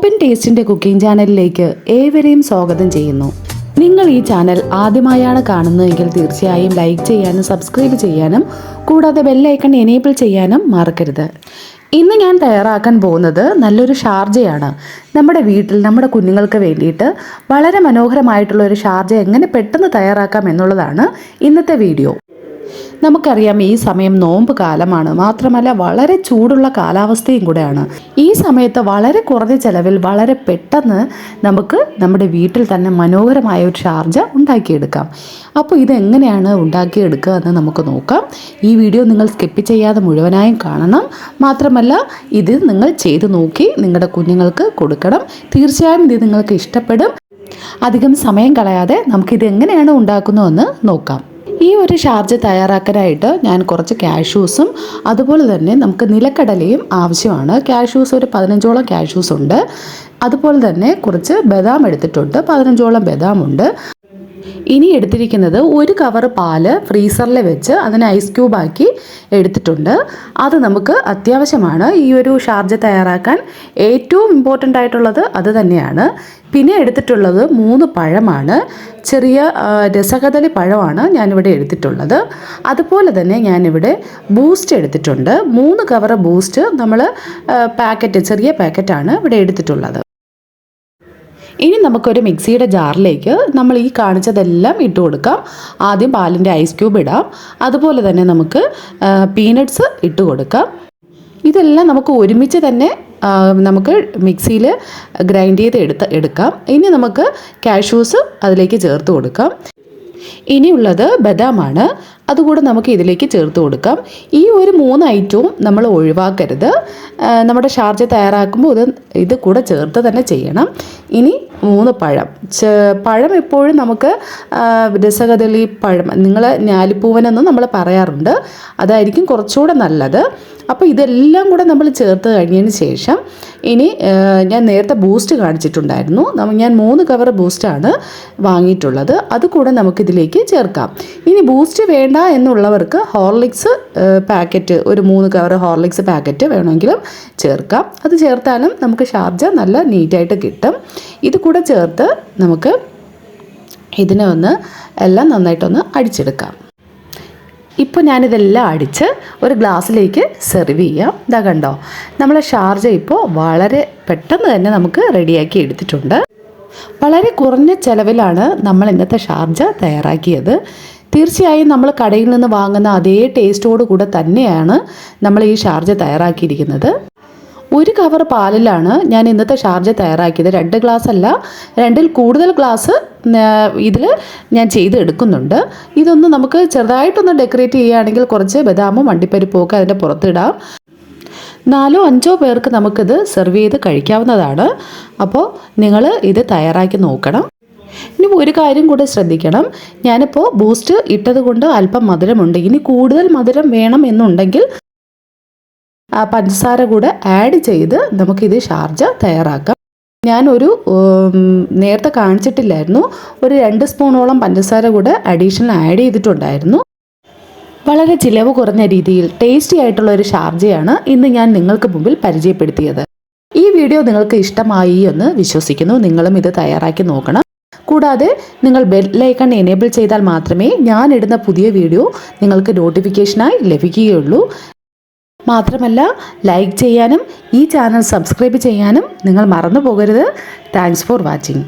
അപ്പൻ ടേസ്റ്റിൻ്റെ കുക്കിംഗ് ചാനലിലേക്ക് ഏവരെയും സ്വാഗതം ചെയ്യുന്നു. നിങ്ങൾ ഈ ചാനൽ ആദ്യമായാണ് കാണുന്നതെങ്കിൽ തീർച്ചയായും ലൈക്ക് ചെയ്യാനും സബ്സ്ക്രൈബ് ചെയ്യാനും കൂടാതെ ബെല്ലൈക്കൺ എനേബിൾ ചെയ്യാനും മറക്കരുത്. ഇന്ന് ഞാൻ തയ്യാറാക്കാൻ പോകുന്നത് നല്ലൊരു ഷാർജയാണ്. നമ്മുടെ വീട്ടിൽ നമ്മുടെ കുഞ്ഞുങ്ങൾക്ക് വേണ്ടിയിട്ട് വളരെ മനോഹരമായിട്ടുള്ള ഒരു ഷാർജ എങ്ങനെ പെട്ടെന്ന് തയ്യാറാക്കാം എന്നുള്ളതാണ് ഇന്നത്തെ വീഡിയോ. നമുക്കറിയാം ഈ സമയം നോമ്പ് കാലമാണ്, മാത്രമല്ല വളരെ ചൂടുള്ള കാലാവസ്ഥയും കൂടെയാണ്. ഈ സമയത്ത് വളരെ കുറഞ്ഞ ചിലവിൽ വളരെ പെട്ടെന്ന് നമുക്ക് നമ്മുടെ വീട്ടിൽ തന്നെ മനോഹരമായ ഒരു ഷാർജ ഉണ്ടാക്കിയെടുക്കാം. അപ്പോൾ ഇതെങ്ങനെയാണ് ഉണ്ടാക്കിയെടുക്കുക എന്ന് നമുക്ക് നോക്കാം. ഈ വീഡിയോ നിങ്ങൾ സ്കിപ്പ് ചെയ്യാതെ മുഴുവനായും കാണണം. മാത്രമല്ല ഇത് നിങ്ങൾ ചെയ്ത് നോക്കി നിങ്ങളുടെ കുഞ്ഞുങ്ങൾക്ക് കൊടുക്കണം. തീർച്ചയായും ഇത് നിങ്ങൾക്ക് ഇഷ്ടപ്പെടും. അധികം സമയം കളയാതെ നമുക്കിത് എങ്ങനെയാണ് ഉണ്ടാക്കുന്നതെന്ന് നോക്കാം. ഈ ഒരു ഷാർജ തയ്യാറാക്കാനായിട്ട് ഞാൻ കുറച്ച് കാഷ്യൂസും അതുപോലെ തന്നെ നമുക്ക് നിലക്കടലയും ആവശ്യമാണ്. കാഷ്യൂസ് ഒരു 15ഓളം കാഷ്യൂസ് ഉണ്ട്. അതുപോലെ തന്നെ കുറച്ച് ബദാം എടുത്തിട്ടുണ്ട്, 15ഓളം ബദാമുണ്ട്. ഇനി എടുത്തിരിക്കുന്നത് ഒരു കവർ പാല് ഫ്രീസറിൽ വെച്ച് അതിന് ഐസ് ക്യൂബാക്കി എടുത്തിട്ടുണ്ട്. അത് നമുക്ക് അത്യാവശ്യമാണ് ഈ ഒരു ഷാർജ തയ്യാറാക്കാൻ. ഏറ്റവും ഇമ്പോർട്ടൻ്റ് ആയിട്ടുള്ളത് അത് തന്നെയാണ്. പിന്നെ എടുത്തിട്ടുള്ളത് 3 പഴമാണ്. ചെറിയ രസകദളി പഴമാണ് ഞാനിവിടെ എടുത്തിട്ടുള്ളത്. അതുപോലെ തന്നെ ഞാനിവിടെ ബൂസ്റ്റ് എടുത്തിട്ടുണ്ട്. 3 കവർ ബൂസ്റ്റ് നമ്മൾ പാക്കറ്റ്, ചെറിയ പാക്കറ്റാണ് ഇവിടെ എടുത്തിട്ടുള്ളത്. ഇനി നമുക്കൊരു മിക്സിയുടെ ജാറിലേക്ക് നമ്മൾ ഈ കാണിച്ചതെല്ലാം ഇട്ട് കൊടുക്കാം. ആദ്യം പാലിൻ്റെ ഐസ് ക്യൂബ് ഇടാം. അതുപോലെ തന്നെ നമുക്ക് പീനട്ട്സ് ഇട്ട് കൊടുക്കാം. ഇതെല്ലാം നമുക്ക് ഒരുമിച്ച് തന്നെ നമുക്ക് മിക്സിയിൽ ഗ്രൈൻഡ് ചെയ്ത് എടുക്കാം. ഇനി നമുക്ക് കാഷ്യൂസ് അതിലേക്ക് ചേർത്ത് കൊടുക്കാം. ഇനിയുള്ളത് ബദാമാണ്, അതുകൂടെ നമുക്ക് ഇതിലേക്ക് ചേർത്ത് കൊടുക്കാം. ഈ ഒരു 3 ഐറ്റവും നമ്മൾ ഒഴിവാക്കരുത്. നമ്മുടെ ഷാർജ തയ്യാറാക്കുമ്പോൾ ഇത് കൂടെ ചേർത്ത് തന്നെ ചെയ്യണം. ഇനി 3 പഴം എപ്പോഴും നമുക്ക് രസകദളി പഴം, നിങ്ങൾ ഞാലിപ്പൂവനെന്നും നമ്മൾ പറയാറുണ്ട്, അതായിരിക്കും കുറച്ചുകൂടെ നല്ലത്. അപ്പോൾ ഇതെല്ലാം കൂടെ നമ്മൾ ചേർത്ത് കഴിഞ്ഞതിന് ശേഷം ഇനി ഞാൻ നേരത്തെ ബൂസ്റ്റ് കാണിച്ചിട്ടുണ്ടായിരുന്നു. ഞാൻ 3 കവർ ബൂസ്റ്റാണ് വാങ്ങിയിട്ടുള്ളത്. അതുകൂടെ നമുക്കിതിലേക്ക് ചേർക്കാം. ഇനി ബൂസ്റ്റ് വേണ്ട എന്നുള്ളവർക്ക് ഹോർലിക്സ് പാക്കറ്റ്, ഒരു 3 കവർ ഹോർലിക്സ് പാക്കറ്റ് വേണമെങ്കിലും ചേർക്കാം. അത് ചേർത്താലും നമുക്ക് ഷാർജ നല്ല നീറ്റായിട്ട് കിട്ടും. ഇത് കൂടെ ചേർത്ത് നമുക്ക് ഇതിനെ എല്ലാം നന്നായിട്ടൊന്ന് അടിച്ചെടുക്കാം. ഇപ്പോൾ ഞാനിതെല്ലാം അടിച്ച് ഒരു ഗ്ലാസ്സിലേക്ക് സെർവ് ചെയ്യാം. ഇതാ കണ്ടോ, നമ്മളെ ഷാർജ ഇപ്പോൾ വളരെ പെട്ടെന്ന് തന്നെ നമുക്ക് റെഡിയാക്കി എടുത്തിട്ടുണ്ട്. വളരെ കുറഞ്ഞ ചിലവിലാണ് നമ്മൾ ഇന്നത്തെ ഷാർജ തയ്യാറാക്കിയത്. തീർച്ചയായും നമ്മൾ കടയിൽ നിന്ന് വാങ്ങുന്ന അതേ ടേസ്റ്റോട് കൂടെ തന്നെയാണ് നമ്മൾ ഈ ഷാർജ തയ്യാറാക്കിയിരിക്കുന്നത്. 1 കവർ പാലിലാണ് ഞാൻ ഇന്നത്തെ ഷാർജ തയ്യാറാക്കിയത്. 2 ഗ്ലാസ് അല്ല, 2ൽ കൂടുതൽ ഗ്ലാസ് ഇതിൽ ഞാൻ ചെയ്തെടുക്കുന്നുണ്ട്. ഇതൊന്ന് നമുക്ക് ചെറുതായിട്ടൊന്ന് ഡെക്കറേറ്റ് ചെയ്യുകയാണെങ്കിൽ കുറച്ച് ബദാമും അണ്ടിപ്പരിപ്പും ഒക്കെ അതിൻ്റെ പുറത്തിടാം. 4 or 5 പേർക്ക് നമുക്കിത് സെർവ് ചെയ്ത് കഴിക്കാവുന്നതാണ്. അപ്പോൾ നിങ്ങൾ ഇത് തയ്യാറാക്കി നോക്കണം. ഇനി ഒരു കാര്യം കൂടെ ശ്രദ്ധിക്കണം, ഞാനിപ്പോൾ ബൂസ്റ്റ് ഇട്ടത് കൊണ്ട് അല്പം മധുരമുണ്ട്. ഇനി കൂടുതൽ മധുരം വേണം എന്നുണ്ടെങ്കിൽ പഞ്ചസാര കൂടെ ആഡ് ചെയ്ത് നമുക്കിത് ഷാർജ തയ്യാറാക്കാം. ഞാനൊരു നേരത്തെ കാണിച്ചിട്ടില്ലായിരുന്നു, ഒരു 2 സ്പൂണോളം പഞ്ചസാര കൂടെ അഡീഷണൽ ആഡ് ചെയ്തിട്ടുണ്ടായിരുന്നു. വളരെ ചിലവ് കുറഞ്ഞ രീതിയിൽ ടേസ്റ്റി ആയിട്ടുള്ള ഒരു ഷാർജയാണ് ഇന്ന് ഞാൻ നിങ്ങൾക്ക് മുമ്പിൽ പരിചയപ്പെടുത്തിയത്. ഈ വീഡിയോ നിങ്ങൾക്ക് ഇഷ്ടമായി എന്ന് വിശ്വസിക്കുന്നു. നിങ്ങളും ഇത് തയ്യാറാക്കി നോക്കണം. കൂടാതെ നിങ്ങൾ ബെൽ ഐക്കൺ എനേബിൾ ചെയ്താൽ മാത്രമേ ഞാൻ ഇടുന്ന പുതിയ വീഡിയോ നിങ്ങൾക്ക് നോട്ടിഫിക്കേഷനായി ലഭിക്കുകയുള്ളൂ. മാത്രമല്ല ലൈക്ക് ചെയ്യാനും ഈ ചാനൽ സബ്സ്ക്രൈബ് ചെയ്യാനും നിങ്ങൾ മറന്നു പോകരുത്. Thanks for watching.